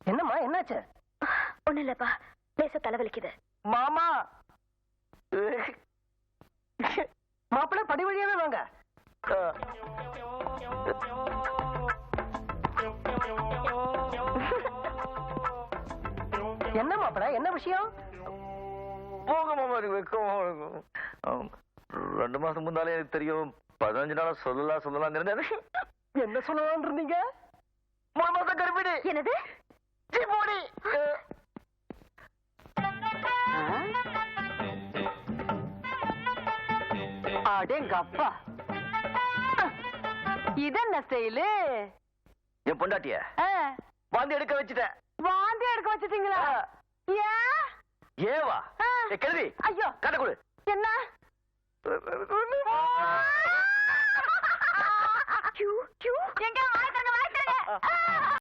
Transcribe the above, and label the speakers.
Speaker 1: என்னம்மா என்னாச்சு?
Speaker 2: ஒண்ணு இல்லப்பா, லேசா தலைவலிக்குது.
Speaker 1: மாமா மாப்பிள்ள படி வழியாவே வாங்க. என்ன மாப்பிள்ள, என்ன விஷயம்?
Speaker 3: போங்க மாமா, எனக்கு வெக்கமா இருக்கும். 2 மாசம் முன்னாலே எனக்கு தெரியும். 15 நாளா சொல்லலாம் இருந்தேன்.
Speaker 1: என்ன சொல்லலாம்னு இருந்தீங்க?
Speaker 3: 3 மாசம் கருப்பிடி.
Speaker 2: என்னது?
Speaker 3: போடி.
Speaker 1: அடேங்க அப்பா, இதென்ன ஸ்டைலு?
Speaker 3: என் பொண்டாட்டிய வாந்தி எடுக்க வச்சுட்டேன்.
Speaker 1: வாந்தி எடுக்க வச்சுட்டீங்களா? ஏன்?
Speaker 3: ஏவா கேள்வி?
Speaker 1: ஐயோ,
Speaker 3: கதை கொடு.
Speaker 1: என்ன?
Speaker 2: எங்க வாய் தரங்க, வாய் தரங்க.